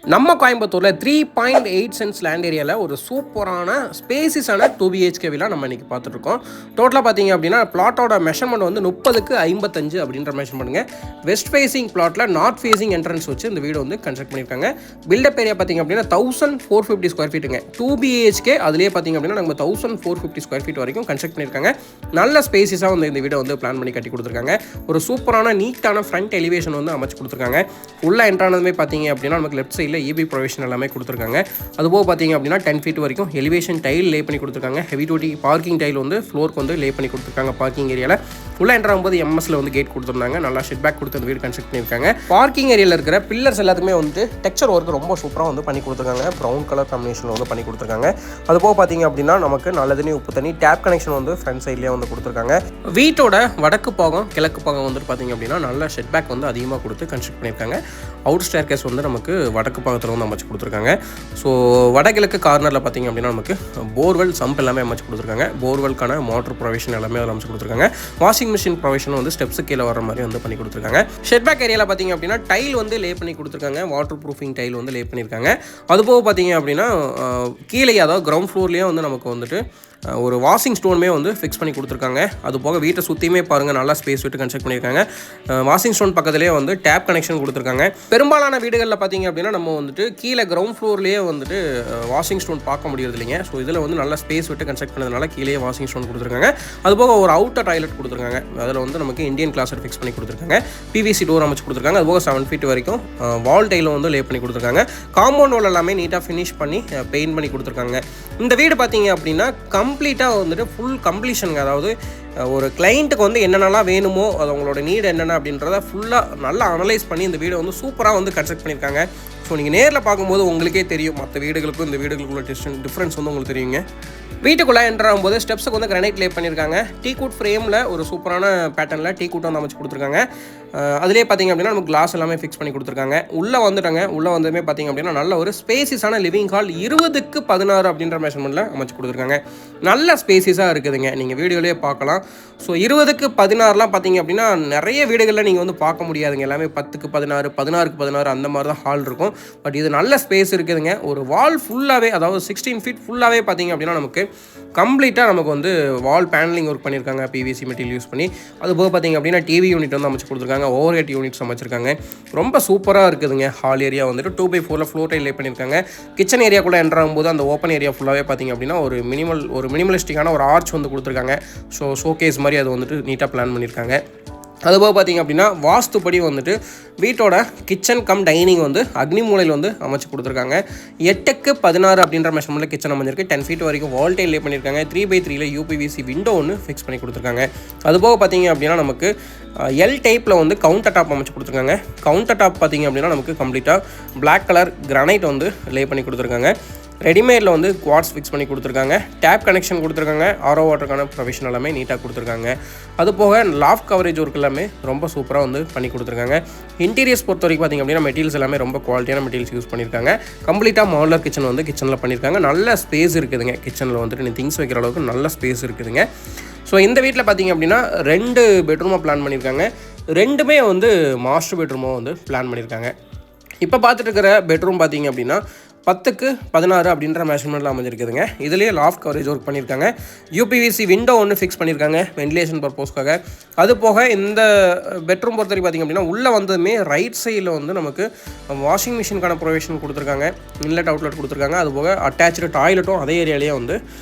நம்ம கோயம்புத்தூரில் 3.8 cents land ஏரியாவில் ஒரு சூப்பரான ஸ்பேசிஸான 2BHK வில்லா நம்ம இன்றைக்கி பார்த்துட்ருக்கோம். டோட்டலாக பார்த்தீங்க அப்படின்னா பிளாட்டோட மெஷர்மெண்ட் வந்து 30க்கு 55 அப்படின்ற மெஷர்மெண்ட்டுங்க. வெஸ்ட் ஃபேசிங் பிளாட்டில் நார்த் ஃபேசிங் என்ட்ரன்ஸ் வச்சு இந்த வீடு வந்து கன்ஸ்ட்ரக்ட் பண்ணியிருக்காங்க. பில்டப் ஏரியா பார்த்தீங்க அப்படின்னா 1450 ஸ்கொயர் ஃபீட்டுங்க. 2BHK அதுலேயே பார்த்தீங்க அப்படின்னா நம்ம 1450 ஸ்கொயர் ஃபீட் வரைக்கும் கன்ஸ்ட்ரக்ட் பண்ணியிருக்காங்க. நல்ல ஸ்பேசிஸாக வந்து இந்த வீடை வந்து பிளான் பண்ணி கட்டி கொடுத்துருக்காங்க. ஒரு சூப்பரான நீட்டான ஃப்ரண்ட் எலிவேஷன் வந்து அமைச்சு கொடுத்துருக்காங்க. உள்ள என்ட்ரானதுமே பார்த்தீங்க அப்படின்னா நமக்கு லெஃப்ட் சைடில் EB ப்ரொவிஷன் எல்லாமே கொடுத்துருக்காங்க. அதுபோக பார்த்தீங்க அப்படின்னா 10 ஃபீட் வரைக்கும் எலிவேஷன் டைல் லே பண்ணி கொடுத்துருக்காங்க. ஹெவி டியூட்டி பார்க்கிங் டைல் வந்து ஃப்ளோருக்கு வந்து லே பண்ணி கொடுத்துருக்காங்க. பார்க்கிங் ஏரியாவில் உள்ள என்ட்ராகும்போது MSல வந்து கேட் கொடுத்துருந்தாங்க. நல்லா ஷெட் பேக் கொடுத்து அந்த வீடு கன்ஸ்ட்ரக்ட் பண்ணியிருக்காங்க. பார்க்கிங் ஏரியாவில் இருக்கிற பில்லர்ஸ் எல்லாத்துக்குமே வந்து டெக்ஸ்சர் ஒர்க் ரொம்ப சூப்பராக வந்து பண்ணி கொடுத்துருக்காங்க. ப்ரௌன் கலர் காம்பினேஷனில் வந்து பண்ணி கொடுத்துருக்காங்க. அதுபோக பார்த்தீங்க அப்படின்னா நமக்கு நல்ல தண்ணி உப்பு தண்ணி டேப் கனெக்ஷன் வந்து ஃப்ரண்ட் சைட்லேயே வந்து கொடுத்துருக்காங்க. வீட்டோட வடக்கு பாகம் கிழக்கு பாகம் வந்துட்டு பார்த்தீங்க அப்படின்னா நல்ல ஷெட் பேக் வந்து அதிகமாக கொடுத்து கன்ஸ்ட்ரக்ட் பண்ணியிருக்காங்க. அவுட் ஸ்டேர் கேஸ் வந்து நமக்கு வடக்கு பாகத்தில் வந்து அமைச்சு கொடுத்துருக்காங்க. ஸோ வடகிழக்கு கார்னரில் பார்த்தீங்க அப்படின்னா நமக்கு போர்வெல் சம்ப் எல்லாமே அமைச்சு கொடுத்துருக்காங்க. போர்வெல்கான மோட்டர் ப்ரொவிஷன் எல்லாமே அதில் அமைச்சு கொடுத்துருக்காங்க. வாஷிங் மிஷின் ப்ரொவிஷன் வந்து ஸ்டெப்ஸு கீழே வர மாதிரி வந்து பண்ணி கொடுத்துருக்காங்க. ஷெட் பேக் ஏரியாவில் பார்த்தீங்க அப்படின்னா டைல் வந்து லே பண்ணி கொடுத்துருக்காங்க. வாட்டர் ப்ரூஃபிங் டைல் வந்து லே பண்ணியிருக்காங்க. அதுபோக பார்த்தீங்க அப்படின்னா கீழே அதாவது கிரவுண்ட் ஃப்ளோர்லேயே வந்து நமக்கு வந்துட்டு ஒரு வாஷிங் ஸ்டோனுமே வந்து ஃபிக்ஸ் பண்ணி கொடுத்துருக்காங்க. அது போக வீட்டை சுற்றியுமே பாருங்கள் நல்லா ஸ்பேஸ் விட்டு கன்ஸ்ட்ரக்ட் பண்ணியிருக்காங்க. வாஷிங் ஸ்டோன் பக்கத்துலேயே வந்து டேப் கனெக்ஷன் கொடுத்துருக்காங்க. பெரும்பாலான வீடுகளில் பார்த்தீங்க அப்படின்னா நம்ம வந்துட்டு கீழே கிரவுண்ட் ஃப்ளோர்லேயே வந்துட்டு வாஷிங் ஸ்டோன் பார்க்க முடியாது இல்லைங்க. ஸோ இதில் வந்து நல்லா ஸ்பேஸ் விட்டு கன்ஸ்ட்ரக்ட் பண்ணதுனால கீழே வாஷிங் ஸ்டோன் கொடுத்துருக்காங்க. அதுபோக ஒரு அவுட்டர் டாய்லெட் கொடுத்துருக்காங்க. அதில் வந்து நமக்கு இந்தியன் கிளாஸர் ஃபிக்ஸ் பண்ணி கொடுத்துருக்காங்க. PVC டோர் அமைச்சு கொடுத்துருக்காங்க. அதுபோக 7 ஃபீட் வரைக்கும் வால் டைலும் வந்து லே பண்ணி கொடுத்துருக்காங்க. காம்பவுண்ட் வால் எல்லாமே நீட்டாக ஃபினிஷ் பண்ணி பெயிண்ட் பண்ணி கொடுத்துருக்காங்க. இந்த வீடு பார்த்தீங்க அப்படின்னா கம்ப்ளீட்டாக வந்துட்டு ஃபுல் கம்ப்ளீஷனுங்க. அதாவது ஒரு கிளைண்ட்டுக்கு வந்து என்னென்னலாம் வேணுமோ அது அவங்களோட நீடு என்னென்ன அப்படின்றத ஃபுல்லாக நல்லா அனலைஸ் பண்ணி இந்த வீடை வந்து சூப்பராக வந்து கன்ஸ்ட்ரக்ட் பண்ணியிருக்காங்க. ஸோ நீங்கள் நேரில் பார்க்கும்போது உங்களுக்கே தெரியும் மற்ற வீடுகளுக்கும் இந்த வீடுகளுக்குள்ள டிஃப்ரென்ஸ் வந்து உங்களுக்கு தெரியுங்க. வீட்டுக்குள்ளே என்ட்ராகும் போது ஸ்டெப்ஸுக்கு வந்து கிரானைட் லே பண்ணியிருக்காங்க. டீக்கூட் ஃப்ரேமில் ஒரு சூப்பரான பேட்டர்னில் டீக்கூட் வந்து அமைச்சு கொடுத்துருக்காங்க. அதிலே பார்த்தீங்க அப்படின்னா நமக்கு கிளாஸ் எல்லாமே ஃபிக்ஸ் பண்ணி கொடுத்துருக்காங்க. உள்ளே வந்துட்டாங்க. உள்ளே வந்ததுமே பார்த்தீங்க அப்படின்னா நல்ல ஒரு ஸ்பேசிஸான லிவிங் ஹால் 20க்கு 16 அப்படின்ற மெஷர்மெண்ட்டில் அமைச்சு கொடுத்துருக்காங்க. நல்ல ஸ்பேசிஸாக இருக்குதுங்க. நீங்கள் வீடியோலேயே பார்க்கலாம். ஸோ 20க்கு 16லாம் பார்த்தீங்க அப்படின்னா நிறைய வீடுகளில் நீங்கள் வந்து பார்க்க முடியாதுங்க. எல்லாமே 10க்கு 16 16க்கு 16 அந்த மாதிரி தான் ஹால் இருக்கும். பட் இது நல்ல ஸ்பேஸ் இருக்குதுங்க. ஒரு வால் ஃபுல்லாகவே அதாவது 16 ஃபீட் ஃபுல்லாகவே பார்த்தீங்க அப்படின்னா நமக்கு கம்ப்ளீட்டாக நமக்கு வந்து வால் பேனலிங் ஒர்க் பண்ணியிருக்காங்க. PVC மெட்டீரியல் யூஸ் பண்ணி. அதுபோக பார்த்தீங்க அப்படின்னா டிவி யூனிட் வந்து அமைச்சு கொடுத்துருக்காங்க. ஓவர் ஹெட் யூனிட்ஸ் அமைச்சிருக்காங்க. ரொம்ப சூப்பராக இருக்குதுங்க. ஹால் ஏரியா வந்துட்டு 2x4 ஃப்ளோர் டைல் லே பண்ணியிருக்காங்க. கிச்சன் ஏரியா கூட என்ட்ராகும் போது அந்த ஓப்பன் ஏரியா ஃபுல்லாகவே பார்த்தீங்க அப்படின்னா ஒரு மினிமலிஸ்டிக்கான ஒரு ஆர்ச் வந்து கொடுத்துருக்காங்க. ஸோ ஷோகேஸ் மாதிரி அது வந்துட்டு நீட்டாக பிளான் பண்ணியிருக்காங்க. அதுபோக பார்த்தீங்க அப்படின்னா வாஸ்துப்படி வந்துட்டு வீட்டோட கிச்சன் கம் டைனிங் வந்து அக்னி மூலையில் வந்து அமைச்சு கொடுத்துருக்காங்க. 8க்கு 16 அப்படின்ற மெஷர்மெண்ட்டில் கிச்சன் அமைஞ்சிருக்கு. 10 ஃபீட் வரைக்கும் வால் டைல் லே பண்ணியிருக்காங்க. 3x3 UPVC விண்டோ ஒன்று ஃபிக்ஸ் பண்ணி கொடுத்துருக்காங்க. அதுபோக பார்த்தீங்க அப்படின்னா நமக்கு L டைப்பில் வந்து கவுண்டர் டாப் அமைச்சு கொடுத்துருக்காங்க. கவுண்டர் டாப் பார்த்தீங்க அப்படின்னா நமக்கு கம்ப்ளீட்டாக பிளாக் கலர் கிரானைட் வந்து லே பண்ணி கொடுத்துருக்காங்க. ரெடிமேடில் வந்து குவார்ட்ஸ் ஃபிக்ஸ் பண்ணி கொடுத்துருக்காங்க. டேப் கனெக்ஷன் கொடுத்துருக்காங்க. RO வாட்டருக்கான ப்ரொவிஷன் எல்லாமே நீட்டாக கொடுத்துருக்காங்க. அது போக லாஃப்ட் கவரேஜ் ஒர்க் எல்லாமே ரொம்ப சூப்பராக வந்து பண்ணி கொடுத்துருக்காங்க. இன்டீரியர்ஸ் பொறுத்த வரைக்கும் பார்த்திங்க அப்படின்னா மெட்டீரியல்ஸ் எல்லாமே ரொம்ப குவாலிட்டியான மெட்டீரியல்ஸ் யூஸ் பண்ணியிருக்காங்க. கம்ப்ளீட்டாக மாடுலர் கிச்சன் வந்து கிச்சனில் பண்ணியிருக்காங்க. நல்ல ஸ்பேஸ் இருக்குதுங்க. கிச்சனில் வந்துட்டு நீ திங்ஸ் வைக்கிற அளவுக்கு நல்ல ஸ்பேஸ் இருக்குதுங்க. ஸோ இந்த வீட்டில் பார்த்திங்க அப்படின்னா 2 பெட்ரூமாக பிளான் பண்ணியிருக்காங்க. 2மே வந்து மாஸ்டர் பெட்ரூமாக வந்து பிளான் பண்ணியிருக்காங்க. இப்போ பார்த்துட்டு இருக்கிற பெட்ரூம் பார்த்திங்க அப்படின்னா 10க்கு 16 அப்படின்ற மெஷர்மெண்ட்டில் அமைஞ்சிருக்குதுங்க. இதுலேயே லாஃப்ட் கவரேஜ் ஒர்க் பண்ணியிருக்காங்க. UPVC விண்டோ ஒன்று ஃபிக்ஸ் பண்ணியிருக்காங்க வென்டிலேஷன் பர்பஸ்க்காக. அது போக இந்த பெட்ரூம் பொறுத்த வரைக்கும் பார்த்திங்க அப்படின்னா உள்ளே வந்ததுமே ரைட் சைடில் வந்து நமக்கு வாஷிங் மிஷினுக்கான ப்ரொவிஷன் கொடுத்துருக்காங்க. இன்லெட் அவுட்லெட் கொடுத்துருக்காங்க. அது போக அட்டாச்சு டாய்லெட்டும் அதே ஏரியாலேயே வந்து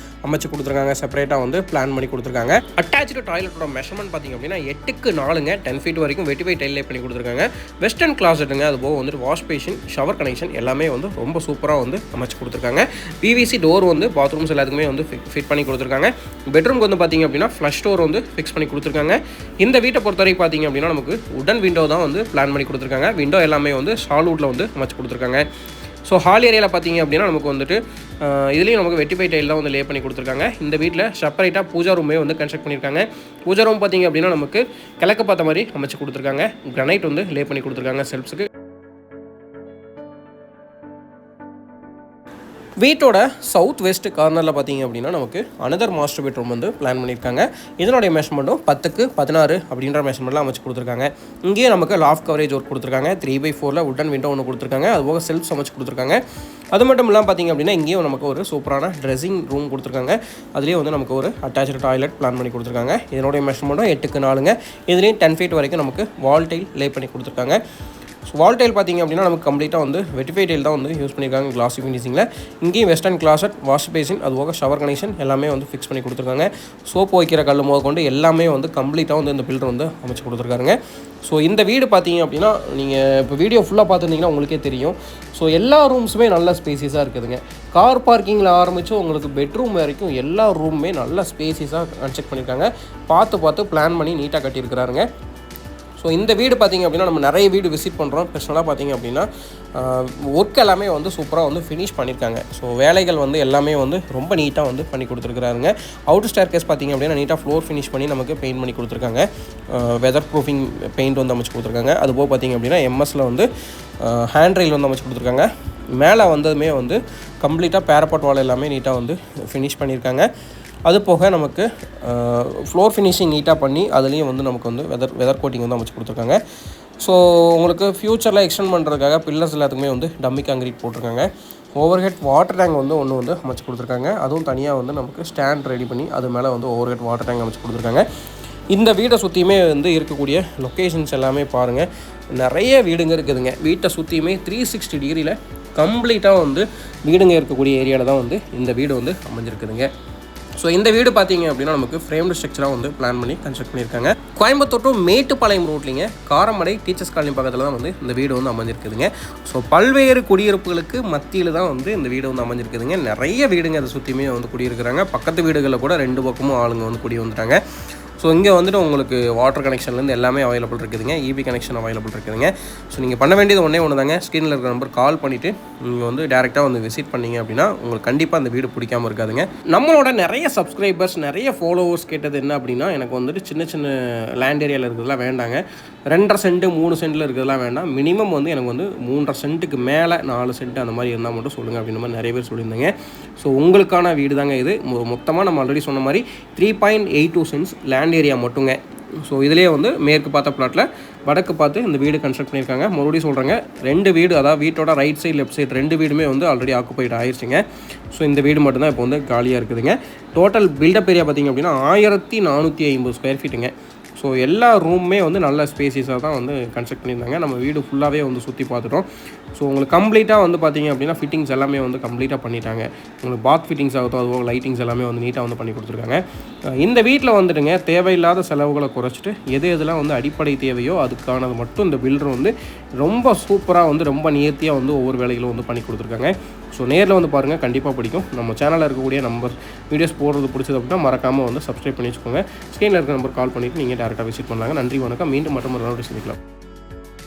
அமைச்சு கொடுத்துருக்காங்க. செப்பரேட்டாக வந்து பிளான் பண்ணி கொடுத்துருக்காங்க. அட்டாச்சு டாய்லெட்டோட மெஷர்மெண்ட் பார்த்திங்க அப்படின்னா 8க்கு 4ங்க. 10 ஃபீட் வரைக்கும் வெட்டிஃபை டைல் லே பண்ணி கொடுத்துருக்காங்க. வெஸ்டர்ன் கிளாசெட்டுங்க. அது போக வந்துட்டு வாஷ் பேஷன் ஷவர் கனெக்ஷன் எல்லாமே வந்து ரொம்ப சூப்பராக வந்து அமைச்சு கொடுத்துருக்காங்க. PVC டோர் வந்து பாத்ரூம்ஸ் எல்லாத்துக்குமே வந்து ஃபிட் பண்ணி கொடுத்துருக்காங்க. பெட்ரூம்க்கு வந்து பார்த்திங்க அப்படின்னா ஃப்ளஷ் டோர் வந்து ஃபிக்ஸ் பண்ணி கொடுத்துருக்காங்க. இந்த வீட்டை பொறுத்த வரைக்கும் பார்த்திங்க அப்படின்னா நமக்கு உடன் விண்டோ தான் வந்து பிளான் பண்ணி கொடுத்துருக்காங்க. விண்டோ எல்லாமே வந்து சால்வுட்டில் வந்து அமைச்சு கொடுத்துருக்காங்க. ஸோ ஹால் ஏரியாவில் பார்த்தீங்க அப்படின்னா நமக்கு வந்துட்டு இதுலேயும் நமக்கு வெட்டிஃபை டைல் தான் வந்து லே பண்ணி கொடுத்துருக்காங்க. இந்த வீட்டில் செப்பரேட்டாக பூஜா ரூமே வந்து கன்ஸ்ட்ரக்ட் பண்ணியிருக்காங்க. பூஜா ரூம் பார்த்தீங்க அப்படின்னா நமக்கு கிழக்கு பார்த்த மாதிரி அமைச்சு கொடுத்துருக்காங்க. கிரானைட் வந்து லே பண்ணி கொடுத்துருக்காங்க செல்ஃப்ஸுக்கு. வீட்டோட சவுத் வெஸ்ட் கார்னரில் பார்த்தீங்க அப்படின்னா நமக்கு அனதர் மாஸ்டர் பெட்ரூம் வந்து பிளான் பண்ணியிருக்காங்க. இதனுடைய மெஷர்மெண்ட்டும் 10x16 அப்படின்ற மெஷர்மெண்ட்லாம் அமைச்சு கொடுத்துருக்காங்க. இங்கேயும் நமக்கு லாஃப்ட் கவரேஜ் ஒர்க் கொடுத்துருக்காங்க. 3x4 உட்டன் விண்டோ ஒன்று கொடுத்துருக்காங்க. அதுபோக செல்ஃப் அமைச்சு கொடுத்துருக்காங்க. அது மட்டும் இல்லாமல் பார்த்தீங்க அப்படின்னா இங்கேயும் நமக்கு ஒரு சூப்பரான ட்ரெஸ்ஸிங் ரூம் கொடுத்துருக்காங்க. அதுலேயும் வந்து நமக்கு ஒரு அட்டாச்சு டாய்லெட் பிளான் பண்ணி கொடுத்துருக்காங்க. இதனுடைய மெஷர்மெண்ட்டும் 8x4. இதுலேயும் 10 feet வரைக்கும் நமக்கு வால் டைல் லே பண்ணி கொடுத்துருக்காங்க. ஸோ வால் டைல் பார்த்திங்க அப்படின்னா நமக்கு கம்ப்ளீட்டாக வந்து வெட்டிஃபை டைல் தான் வந்து யூஸ் பண்ணியிருக்காங்க கிளாஸி ஃபினிஷிங்கில். இங்கேயும் வெஸ்டர்ன் கிளாசட், வாஷ் பேசின், அதுபோக ஷவர் கனெக்ஷன் எல்லாமே வந்து ஃபிக்ஸ் பண்ணி கொடுத்துருக்காங்க. சோப்பு வைக்கிற கல் கொண்டு எல்லாமே வந்து கம்ப்ளீட்டாக வந்து இந்த பில்டர் வந்து அமைச்சு கொடுத்துருக்காருங்க. ஸோ இந்த வீடு பார்த்தீங்க அப்படின்னா நீங்கள் இப்போ வீடியோ ஃபுல்லாக பார்த்துருந்தீங்கன்னா உங்களுக்கே தெரியும். ஸோ எல்லா ரூம்ஸுமே நல்ல ஸ்பேசியஸாக இருக்குதுங்க. கார் பார்க்கிங்கில் ஆரம்பித்து உங்களுக்கு பெட்ரூம் வரைக்கும் எல்லா ரூமுமே நல்ல ஸ்பேசியஸாக கன்ஸ்ட்ரக்ட் பண்ணியிருக்காங்க. பார்த்து பிளான் பண்ணி நீட்டாக கட்டியிருக்கிறாருங்க. ஸோ இந்த வீடு பார்த்திங்க அப்படின்னா நம்ம நிறைய வீடு விசிட் பண்ணுறோம். பர்சனலாக பார்த்திங்க அப்படின்னா ஒர்க் எல்லாமே வந்து சூப்பராக வந்து ஃபினிஷ் பண்ணியிருக்காங்க. ஸோ வேலைகள் வந்து எல்லாமே வந்து ரொம்ப நீட்டாக வந்து பண்ணி கொடுத்துருக்குறாருங்க. அவுட்டர் ஸ்டேர்கேஸ் பார்த்திங்க அப்படின்னா நீட்டாக ஃப்ளோர் ஃபினிஷ் பண்ணி நமக்கு பெயிண்ட் பண்ணி கொடுத்துருக்காங்க. வெதர் ப்ரூஃபிங் பெயிண்ட் வந்து அமைச்சு கொடுத்துருக்காங்க. அதுபோக பார்த்திங்க அப்படின்னா எம்எஸில் வந்து ஹேண்ட் ரெயில் வந்து அமைச்சு கொடுத்துருக்காங்க. மேலே வந்ததுமே வந்து கம்ப்ளீட்டாக பேரப்பட் வால் எல்லாமே நீட்டாக வந்து ஃபினிஷ் பண்ணியிருக்காங்க. அது போக நமக்கு ஃப்ளோர் ஃபினிஷிங் நீட்டாக பண்ணி அதுலேயும் வந்து நமக்கு வந்து வெதர் கோட்டிங் வந்து அமைச்சு கொடுத்துருக்காங்க. ஸோ உங்களுக்கு ஃப்யூச்சரில் எக்ஸ்டெண்ட் பண்ணுறதுக்காக பில்லர்ஸ் எல்லாத்துக்குமே வந்து டம்மி காங்கிரீட் போட்டிருக்காங்க. ஓவர் ஹெட் வாட்டர் டேங்க் வந்து ஒன்று வந்து அமைச்சு கொடுத்துருக்காங்க. அதுவும் தனியாக வந்து நமக்கு ஸ்டாண்ட் ரெடி பண்ணி அது மேலே வந்து ஓவர் ஹெட் வாட்டர் டேங்க் அமைச்சு கொடுத்துருக்காங்க. இந்த வீடை சுற்றியுமே வந்து இருக்கக்கூடிய லொக்கேஷன்ஸ் எல்லாமே பாருங்கள். நிறைய வீடுங்க இருக்குதுங்க. வீட்டை சுற்றியுமே 360 டிகிரியில் கம்ப்ளீட்டாக வந்து வீடுங்க இருக்கக்கூடிய ஏரியாவில் தான் வந்து இந்த வீடு வந்து அமைஞ்சிருக்குதுங்க. ஸோ இந்த வீடு பார்த்தீங்க அப்படின்னா நமக்கு ஃப்ரேம்டு ஸ்ட்ரக்சராக வந்து பிளான் பண்ணி கன்ஸ்ட்ரக்ட் பண்ணியிருக்காங்க. கோயம்புத்தூர் டு மேட்டுப்பாளையம் ரோட்லிங்க காரமடை டீச்சர்ஸ் காலனி பக்கத்தில் தான் வந்து இந்த வீடு வந்து அமைஞ்சிருக்குதுங்க. ஸோ பல்வேறு குடியிருப்புகளுக்கு மத்தியில் தான் வந்து இந்த வீடு வந்து அமைஞ்சிருக்குதுங்க. நிறைய வீடுங்க அதை சுற்றியுமே வந்து குடியிருக்கிறாங்க. பக்கத்து வீடுகளில் கூட 2 பக்கமும் ஆளுங்க வந்து குடி வந்துட்டாங்க. ஸோ இங்கே வந்துட்டு உங்களுக்கு வாட்டர் கனெக்ஷன்லேருந்து எல்லாமே அவைலபிள் இருக்குதுங்க. இபி கனெக்ஷன் அவைலபிள் இருக்குதுங்க. ஸோ நீங்கள் பண்ண வேண்டியது ஒன்று தாங்க. ஸ்க்ரீனில் இருக்கிற நம்பர் கால் பண்ணிவிட்டு நீங்கள் வந்து டேரெக்டாக வந்து விசிட் பண்ணிங்க அப்படின்னா உங்களுக்கு கண்டிப்பாக அந்த வீடு பிடிக்காமல் இருக்காதுங்க. நம்மளோட நிறைய சப்ஸ்கிரைபர்ஸ் நிறைய ஃபாலோவர்ஸ் கேட்டது என்ன அப்படின்னா எனக்கு வந்துட்டு சின்ன லேண்ட் ஏரியாவில் இருக்கிறதுலாம் வேண்டாங்க. 2.5 சென்ட் 3 சென்ட்டில் இருக்கிறதுலாம் வேண்டாம். மினிமம் வந்து எனக்கு வந்து 3.5 சென்ட்டுக்கு மேலே 4 சென்ட் அந்த மாதிரி இருந்தால் மட்டும் சொல்லுங்கள் அப்படின்ற மாதிரி நிறைய பேர் சொல்லியிருந்தாங்க. ஸோ உங்களுக்கான வீடு தாங்க இது. மொத்தமாக நம்ம ஆல்ரெடி சொன்ன மாதிரி 3.82 சென்ட்ஸ் லேண்ட் ஏரியா மட்டுங்க. ஸோ இதிலேயே வந்து மேற்கு பார்த்த பிளாட்டில் வடக்கு பார்த்து இந்த வீடு கன்ஸ்ட்ரக்ட் பண்ணியிருக்காங்க. மறுபடியும் சொல்கிறாங்க 2 வீடு, அதாவது வீட்டோட ரைட் சைடு லெஃப்ட் சைடு 2 வீடுமே வந்து ஆல்ரெடி ஆக்குபைட் ஆயிடுச்சுங்க. ஸோ இந்த வீடு மட்டும்தான் இப்போ வந்து காலியாக இருக்குதுங்க. டோட்டல் பில்டப் ஏரியா பார்த்திங்க அப்படின்னா 1450 ஸ்கொயர் ஃபீட்டுங்க. ஸோ எல்லா ரூமுமே வந்து நல்ல ஸ்பேசியஸாக தான் வந்து கன்ஸ்ட்ரக்ட் பண்ணியிருந்தாங்க. நம்ம வீடு ஃபுல்லாகவே வந்து சுற்றி பார்த்துட்டோம். ஸோ உங்களுக்கு கம்ப்ளீட்டாக வந்து பார்த்திங்க அப்படின்னா ஃபிட்டிங்ஸ் எல்லாமே வந்து கம்ப்ளீட்டாக பண்ணிட்டாங்க. உங்களுக்கு பாத் ஃபிட்டிங்ஸ் ஆகட்டும், அதுபோக லைட்டிங்ஸ் எல்லாமே வந்து நீட்டாக வந்து பண்ணி கொடுத்துருக்காங்க. இந்த வீட்டில் வந்துட்டுங்க தேவையில்லாத செலவுகளை குறைச்சிட்டு எதெல்லாம் வந்து அடிப்படை தேவையோ அதுக்கானது மட்டும் இந்த பில்டர் வந்து ரொம்ப சூப்பராக வந்து ரொம்ப நேர்த்தியாக வந்து ஒவ்வொரு வேலைகளும் வந்து பண்ணி கொடுத்துருக்காங்க. ஸோ நேரில் வந்து பாருங்கள், கண்டிப்பாக பிடிக்கும். நம்ம சேனலில் இருக்கக்கூடிய நம்பர் வீடியோஸ் போடுறது பிடிச்சது அப்படின்னா மறக்காமல் வந்து சப்ஸ்கிரைப் பண்ணி வச்சுக்கோங்க. ஸ்க்ரீனில் இருக்கிற நம்பர் கால் பண்ணிவிட்டு நீங்கள் டேரெக்டாக விசிட் பண்ணலாங்க. நன்றி, வணக்கம். மீண்டும் மற்றும் ஒரு நாள் சந்திக்கலாம்.